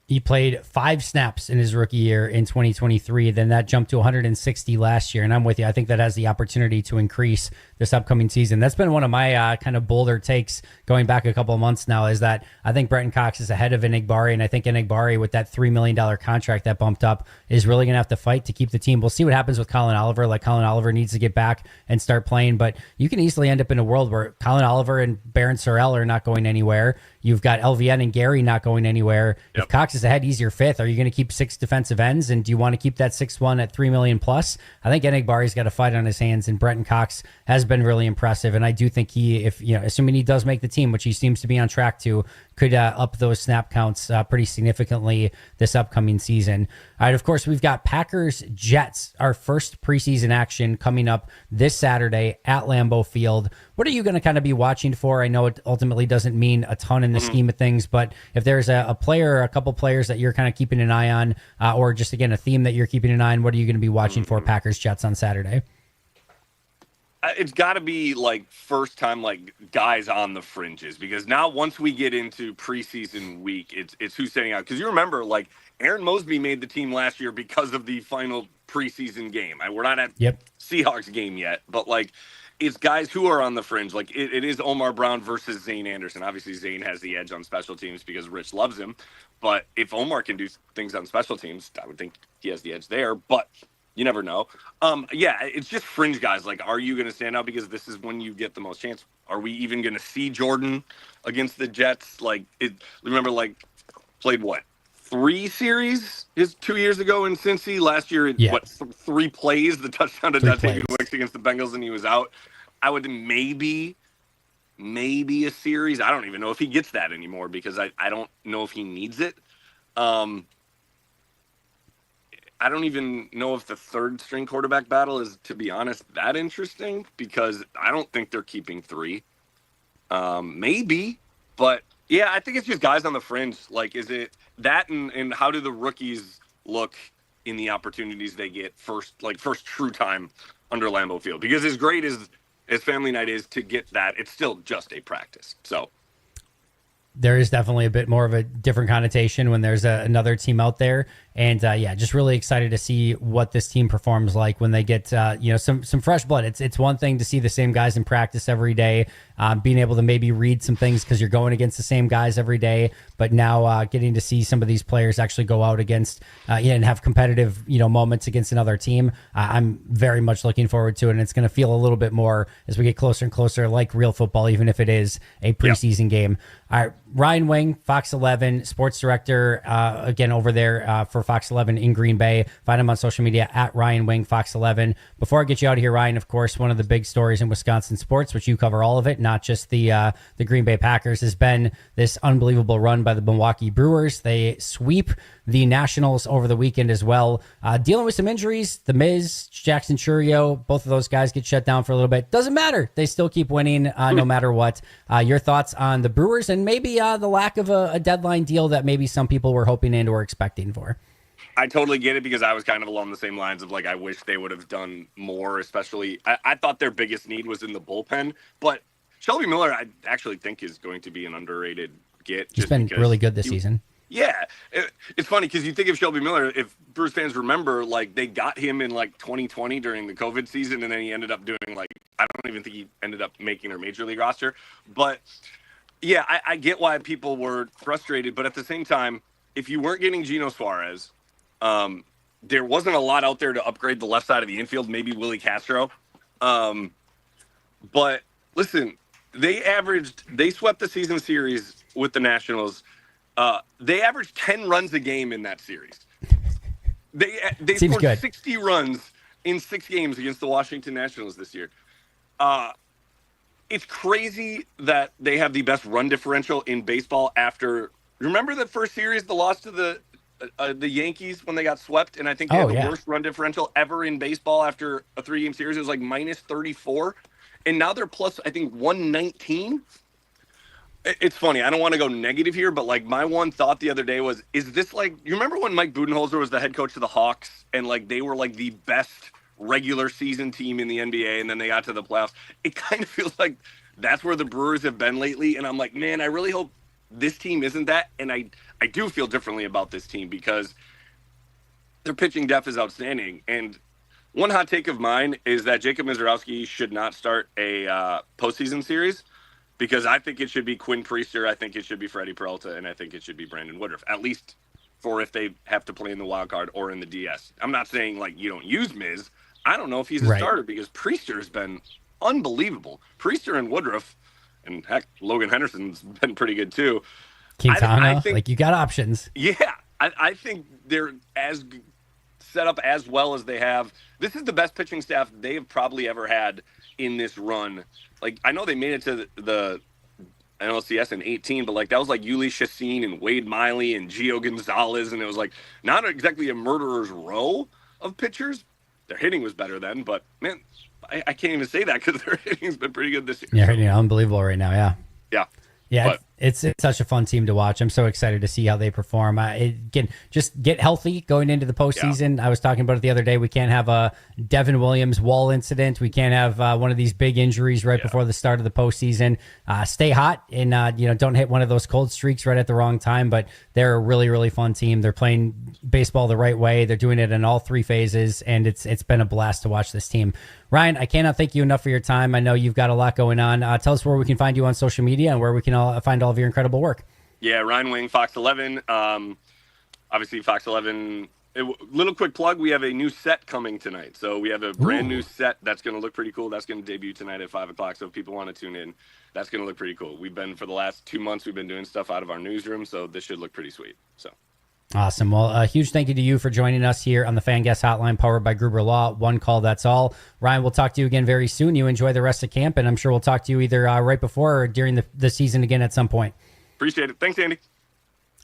He played 5 snaps in his rookie year in 2023. Then that jumped to 160 last year. And I'm with you. I think that has the opportunity to increase this upcoming season. That's been one of my kind of bolder takes going back a couple of months now, is that I think Brenton Cox is ahead of Enagbare. And I think Enagbare, with that $3 million contract that bumped up, is really going to have to fight to keep the team. We'll see what happens with Colin Oliver. Like, Colin Oliver needs to get back and start playing. But you can easily end up in a world where Colin Oliver and Barron Sorrell are not going anywhere. You've got LVN and Gary not going anywhere. If Cox is ahead, he's your 5th. Are you going to keep 6 defensive ends? And do you want to keep that 6'1" at $3 million plus? I think Enegbare's got a fight on his hands, and Brenton Cox has been really impressive. And I do think he, if you know, assuming he does make the team, which he seems to be on track to, could up those snap counts pretty significantly this upcoming season. All right, of course, we've got Packers-Jets, our first preseason action coming up this Saturday at Lambeau Field. What are you going to kind of be watching for? I know it ultimately doesn't mean a ton in the scheme of things, but if there's a player or a couple players that you're kind of keeping an eye on, or just, again, a theme that you're keeping an eye on, what are you going to be watching for Packers-Jets on Saturday? It's got to be like first time, like guys on the fringes, because now once we get into preseason week, it's who's standing out. Because you remember, like, Aaron Mosby made the team last year because of the final preseason game. We're not at Seahawks game yet, but like, it's guys who are on the fringe. Like it is Omar Brown versus Zane Anderson. Obviously, Zane has the edge on special teams because Rich loves him. But if Omar can do things on special teams, I would think he has the edge there. But you never know. It's just fringe guys. Like, are you going to stand out? Because this is when you get the most chance. Are we even going to see Jordan against the Jets? Like, remember, like, played what? 3 series 2 years ago in Cincy. Last year, 3 plays, the touchdown to Dante Wicks against the Bengals, and he was out. I would maybe a series. I don't even know if he gets that anymore, because I don't know if he needs it. I don't even know if the third string quarterback battle is, to be honest, that interesting, because I don't think they're keeping 3. Maybe, but yeah, I think it's just guys on the fringe. Like, is it that, and how do the rookies look in the opportunities they get first true time under Lambeau Field? Because as great as family night is to get that, it's still just a practice. So there is definitely a bit more of a different connotation when there's another team out there. And yeah, just really excited to see what this team performs like when they get some fresh blood. It's one thing to see the same guys in practice every day, being able to maybe read some things because you're going against the same guys every day. But now getting to see some of these players actually go out against and have competitive moments against another team, I'm very much looking forward to it. And it's going to feel a little bit more as we get closer and closer like real football, even if it is a preseason game. All right, Ryan Wing, Fox 11 sports director, again over there for Fox 11 in Green Bay. Find him on social media at Ryan Wing Fox 11. Before I get you out of here, Ryan, of course, one of the big stories in Wisconsin sports, which you cover all of it, not just the Green Bay Packers, has been this unbelievable run by the Milwaukee Brewers. They sweep the Nationals over the weekend as well. Dealing with some injuries, the Miz, Jackson Chourio, both of those guys get shut down for a little bit. Doesn't matter. They still keep winning no matter what. Your thoughts on the Brewers and maybe the lack of a deadline deal that maybe some people were hoping and or expecting for? I totally get it, because I was kind of along the same lines of, like, I wish they would have done more, especially I thought their biggest need was in the bullpen, but Shelby Miller I actually think is going to be an underrated get. He's been really good this season. Yeah. It's funny because you think of Shelby Miller, if Bruce fans remember, like, they got him in like 2020 during the COVID season, and then he ended up doing, like, I don't even think he ended up making their major league roster. But yeah, I get why people were frustrated, but at the same time, if you weren't getting Geno Suarez, there wasn't a lot out there to upgrade the left side of the infield, maybe Willie Castro. But listen, they swept the season series with the Nationals. They averaged 10 runs a game in that series. They scored good. 60 runs in 6 games against the Washington Nationals this year. It's crazy that they have the best run differential in baseball after. Remember the first series, the loss to the Yankees when they got swept, and I think they had the worst run differential ever in baseball after a 3-game series. It was like minus 34, and now they're plus, I think, 119. It's funny. I don't want to go negative here, but like my one thought the other day was, is this like, you remember when Mike Budenholzer was the head coach of the Hawks, and like they were like the best regular season team in the NBA, and then they got to the playoffs? It kind of feels like that's where the Brewers have been lately, and I'm like, man, I really hope this team isn't that. And I do feel differently about this team because their pitching depth is outstanding. And one hot take of mine is that Jacob Mizorowski should not start a postseason series, because I think it should be Quinn Priester, I think it should be Freddie Peralta, and I think it should be Brandon Woodruff, at least for if they have to play in the wild card or in the DS. I'm not saying like you don't use Miz. I don't know if he's a starter, because Priester has been unbelievable. Priester and Woodruff, and heck, Logan Henderson's been pretty good too. Quintana, I think, like, you got options. Yeah, I think they're as set up as well as they have. This is the best pitching staff they have probably ever had in this run. Like, I know they made it to the NLCS in 18, but like that was like Yuli Chassin and Wade Miley and Gio Gonzalez, and it was like not exactly a murderer's row of pitchers. Their hitting was better then, but man, I can't even say that because their hitting's been pretty good this year. Yeah, unbelievable right now. Yeah. But It's such a fun team to watch. I'm so excited to see how they perform. Just get healthy going into the postseason. Yeah. I was talking about it the other day. We can't have a Devin Williams wall incident. We can't have one of these big injuries right before the start of the postseason. Stay hot and don't hit one of those cold streaks right at the wrong time. But they're a really, really fun team. They're playing baseball the right way. They're doing it in all 3 phases, and it's been a blast to watch this team. Ryan, I cannot thank you enough for your time. I know you've got a lot going on. Tell us where we can find you on social media and where we can find all of your incredible work. Yeah, Ryan Wing, Fox 11. Obviously, Fox 11. Little quick plug, we have a new set coming tonight. So we have a brand new set that's going to look pretty cool. That's going to debut tonight at 5 o'clock. So if people want to tune in, that's going to look pretty cool. For the last 2 months, we've been doing stuff out of our newsroom. So this should look pretty sweet. So. Awesome. Well, a huge thank you to you for joining us here on the Fan Guest Hotline, powered by Gruber Law. One call, that's all. Ryan, we'll talk to you again very soon. You enjoy the rest of camp, and I'm sure we'll talk to you either right before or during the season again at some point. Appreciate it. Thanks, Andy.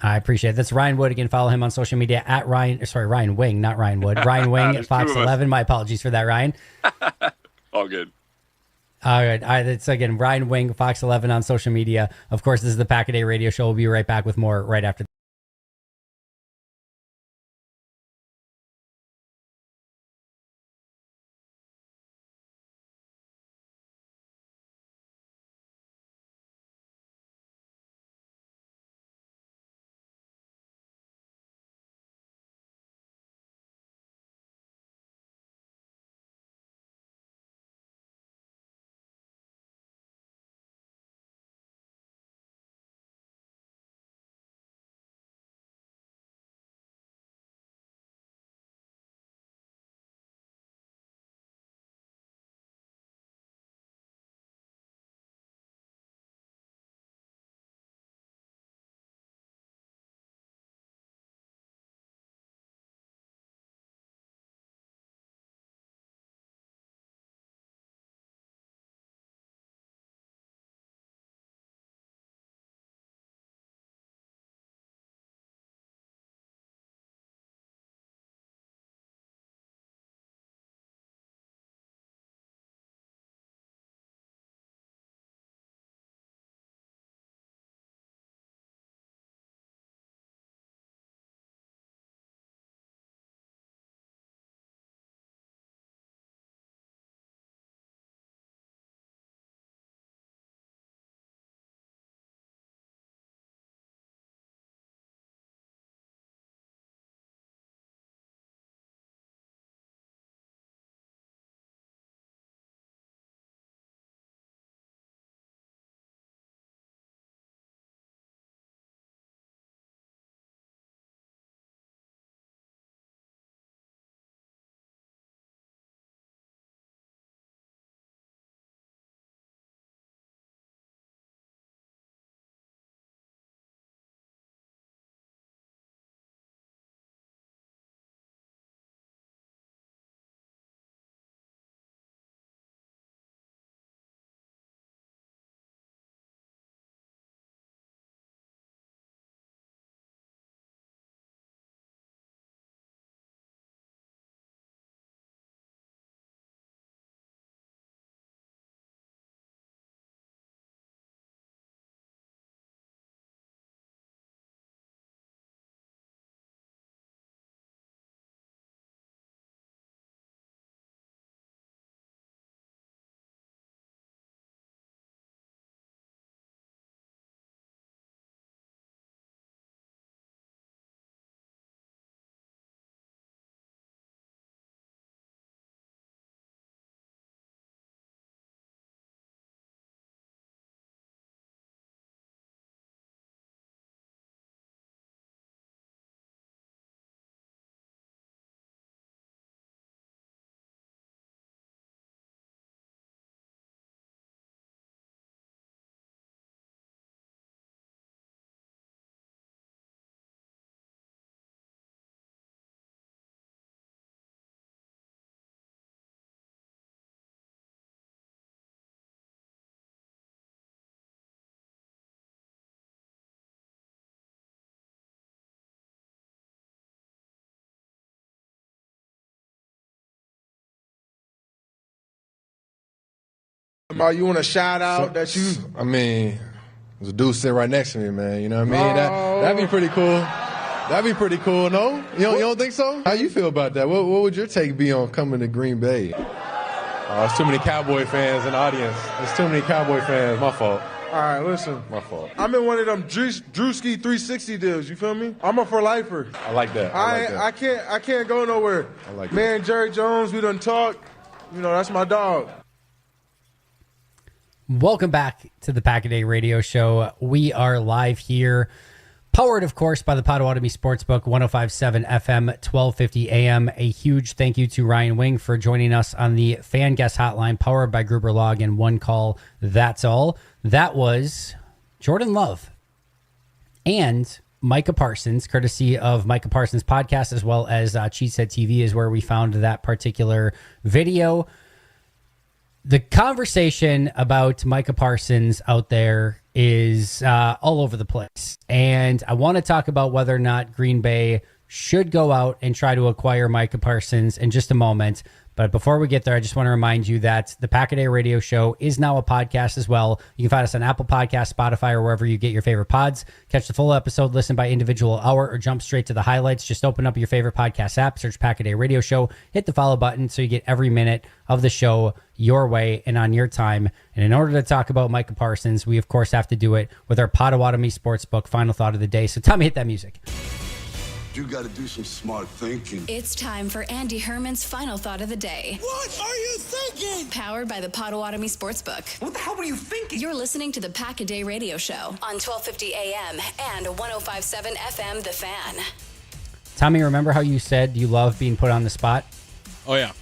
I appreciate it. That's Ryan Wood. Again, follow him on social media at Ryan Wing, not Ryan Wood. Ryan Wing at Fox 11. My apologies for that, Ryan. All good. All right. It's again Ryan Wing, Fox 11 on social media. Of course, this is the Pack a Day Radio Show. We'll be right back with more right after. About you want a shout out that you? I mean, there's a dude sitting right next to me, man. You know what I mean? That'd be pretty cool. That'd be pretty cool, no? You don't think so? How you feel about that? What would your take be on coming to Green Bay? There's too many Cowboy fans in the audience. There's too many Cowboy fans. My fault. All right, listen. My fault. I'm in one of them Drewski 360 deals. You feel me? I'm a for lifer. I like that. I can't go nowhere. I like Man, Jerry Jones, we done talked. You know, that's my dog. Welcome back to the Pack a Day Radio Show. We are live here, powered, of course, by the Potawatomi Sportsbook, 105.7 FM, 1250 AM. A huge thank you to Ryan Wing for joining us on the Fan Guest Hotline, powered by Gruber Log, and one call, that's all. That was Jordan Love and Micah Parsons, courtesy of Micah Parsons podcast, as well as Cheesehead TV is where we found that particular video. The conversation about Micah Parsons out there is all over the place. And I want to talk about whether or not Green Bay should go out and try to acquire Micah Parsons in just a moment. But before we get there, I just want to remind you that the Pack-A-Day Radio Show is now a podcast as well. You can find us on Apple Podcasts, Spotify, or wherever you get your favorite pods. Catch the full episode, listen by individual hour, or jump straight to the highlights. Just open up your favorite podcast app, search Pack-A-Day Radio Show, hit the follow button so you get every minute of the show your way and on your time. And in order to talk about Micah Parsons, we, of course, have to do it with our Potawatomi Sportsbook final thought of the day. So Tommy, hit that music. You got to do some smart thinking. It's time for Andy Herman's final thought of the day. What are you thinking? Powered by the Potawatomi Sportsbook. What the hell were you thinking? You're listening to the Pack-A-Day Radio Show on 1250 AM and 105.7 FM The Fan. Tommy, remember how you said you love being put on the spot? Oh, yeah.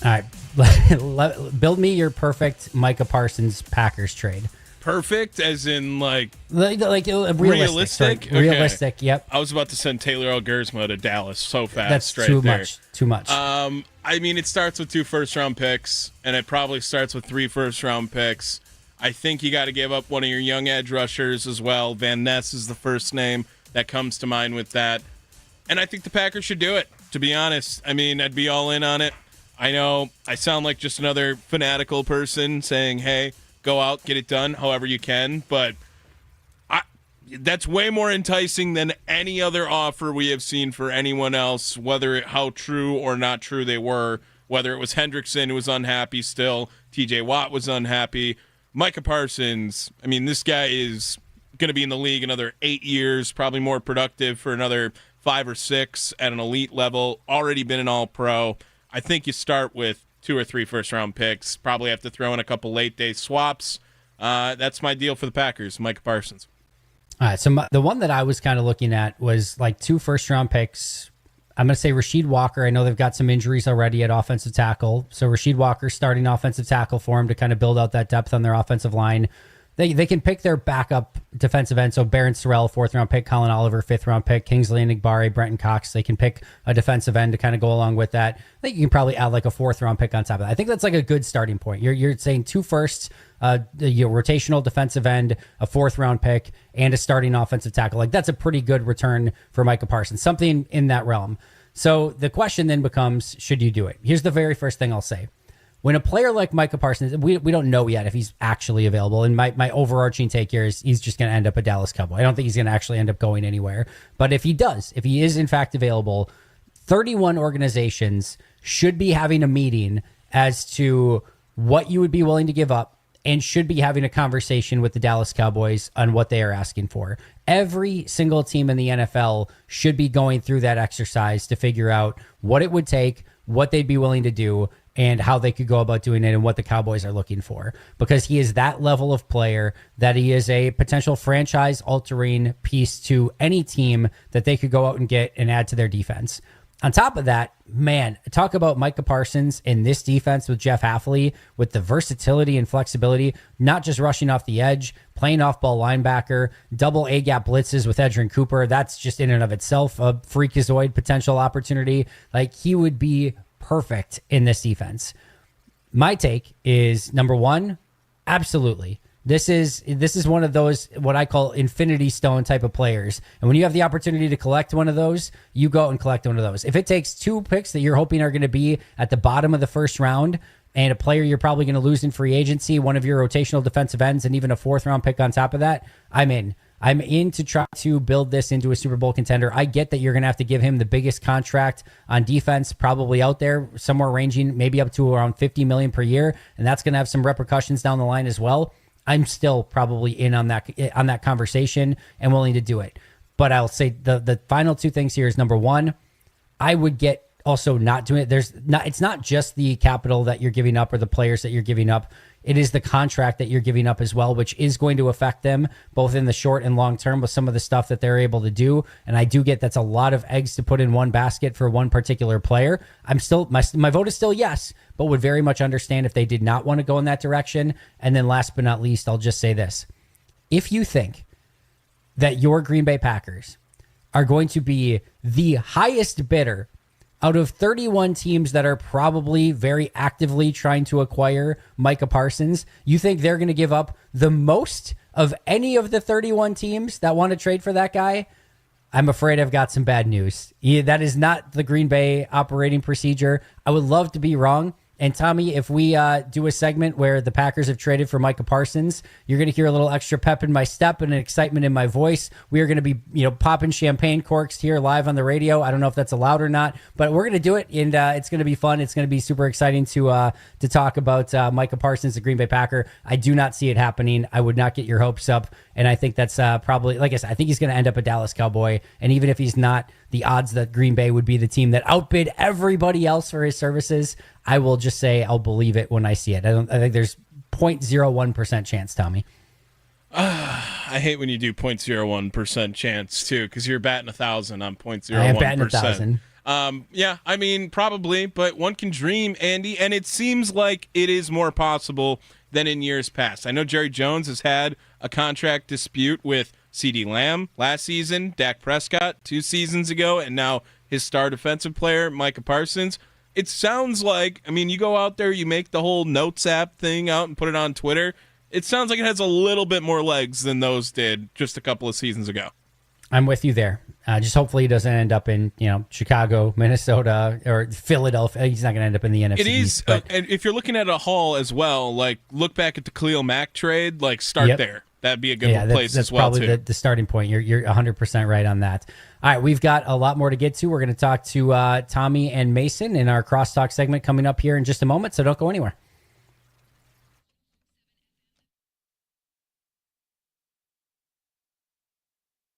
All right. Build me your perfect Micah Parsons Packers trade. Perfect, as in like realistic. Okay. Realistic. Yep. I was about to send Taylor Algersma to Dallas so fast. That's straight too there. much. Too much. I mean, it starts with 2 first-round picks, and it probably starts with 3 first-round picks. I think you got to give up one of your young edge rushers as well. Van Ness is the first name that comes to mind with that. And I think the Packers should do it, to be honest. I mean, I'd be all in on it. I know I sound like just another fanatical person saying, hey, go out, get it done however you can, but that's way more enticing than any other offer we have seen for anyone else, whether how true or not true they were, whether it was Hendrickson who was unhappy still, TJ Watt was unhappy, Micah Parsons. I mean, this guy is going to be in the league another 8 years, probably more productive for another 5 or 6 at an elite level, already been an all-pro. I think you start with 2 or 3 first-round picks. Probably have to throw in a couple late-day swaps. That's my deal for the Packers, Micah Parsons. All right, so the one that I was kind of looking at was like 2 first-round picks. I'm going to say Rasheed Walker. I know they've got some injuries already at offensive tackle. So Rasheed Walker starting offensive tackle for him to kind of build out that depth on their offensive line. They can pick their backup defensive end. So Barron Sorrell, 4th-round pick, Colin Oliver, 5th-round pick, Kingsley Enagbare, Brenton Cox. They can pick a defensive end to kind of go along with that. I think you can probably add like a 4th-round pick on top of that. I think that's like a good starting point. You're saying 2 firsts, your rotational defensive end, a 4th-round pick, and a starting offensive tackle. Like that's a pretty good return for Micah Parsons, something in that realm. So the question then becomes, should you do it? Here's the very first thing I'll say. When a player like Micah Parsons, we don't know yet if he's actually available. And my overarching take here is he's just going to end up a Dallas Cowboy. I don't think he's going to actually end up going anywhere. But if he does, if he is in fact available, 31 organizations should be having a meeting as to what you would be willing to give up and should be having a conversation with the Dallas Cowboys on what they are asking for. Every single team in the NFL should be going through that exercise to figure out what it would take, what they'd be willing to do, and how they could go about doing it and what the Cowboys are looking for. Because he is that level of player that he is a potential franchise-altering piece to any team that they could go out and get and add to their defense. On top of that, man, talk about Micah Parsons in this defense with Jeff Hafley, with the versatility and flexibility, not just rushing off the edge, playing off-ball linebacker, double A-gap blitzes with Edgerrin Cooper. That's just in and of itself a freakazoid potential opportunity. Like, he would be perfect in this defense. My take is, number one, absolutely. This is one of those, what I call infinity stone type of players. And when you have the opportunity to collect one of those, you go and collect one of those. If it takes 2 picks that you're hoping are going to be at the bottom of the first round and a player you're probably going to lose in free agency, one of your rotational defensive ends, and even a 4th-round pick on top of that, I'm in. I'm in to try to build this into a Super Bowl contender. I get that you're going to have to give him the biggest contract on defense probably out there, somewhere ranging maybe up to around $50 million per year, and that's going to have some repercussions down the line as well. I'm still probably in on that conversation and willing to do it. But I'll say the final 2 things here is, number one, I would get also not doing it. It's not just the capital that you're giving up or the players that you're giving up. It is the contract that you're giving up as well, which is going to affect them both in the short and long term with some of the stuff that they're able to do. And I do get that's a lot of eggs to put in one basket for one particular player. I'm still, my vote is still yes, but would very much understand if they did not want to go in that direction. And then last but not least, I'll just say this. If you think that your Green Bay Packers are going to be the highest bidder out of 31 teams that are probably very actively trying to acquire Micah Parsons, you think they're going to give up the most of any of the 31 teams that want to trade for that guy, I'm afraid I've got some bad news. That is not the Green Bay operating procedure. I would love to be wrong. And Tommy, if we do a segment where the Packers have traded for Micah Parsons, you're going to hear a little extra pep in my step and an excitement in my voice. We are going to be, popping champagne corks here live on the radio. I don't know if that's allowed or not, but we're going to do it, and it's going to be fun. It's going to be super exciting to talk about Micah Parsons, the Green Bay Packer. I do not see it happening. I would not get your hopes up, and I think that's probably, like I said, I think he's going to end up a Dallas Cowboy, and even if he's not, the odds that Green Bay would be the team that outbid everybody else for his services, I will just say I'll believe it when I see it. I think there's 0.01% chance, Tommy. I hate when you do 0.01% chance too, because you're batting 1,000 on 0.01%. I am batting 1,000. Yeah, I mean, probably, but one can dream, Andy, and it seems like it is more possible than in years past. I know Jerry Jones has had a contract dispute with CeeDee Lamb last season, Dak Prescott 2 seasons ago, and now his star defensive player, Micah Parsons. It sounds like, I mean, you go out there, you make the whole Notes app thing out and put it on Twitter. It sounds like it has a little bit more legs than those did just a couple of seasons ago. I'm with you there. Just hopefully he doesn't end up in, Chicago, Minnesota, or Philadelphia. He's not going to end up in the NFC. It is, East, but and if you're looking at a haul as well, like look back at the Khalil Mack trade, like start there. That'd be a good place that's as well, probably too. the starting point. You're 100% right on that. All right, we've got a lot more to get to. We're going to talk to Tommy and Mason in our crosstalk segment coming up here in just a moment, so don't go anywhere.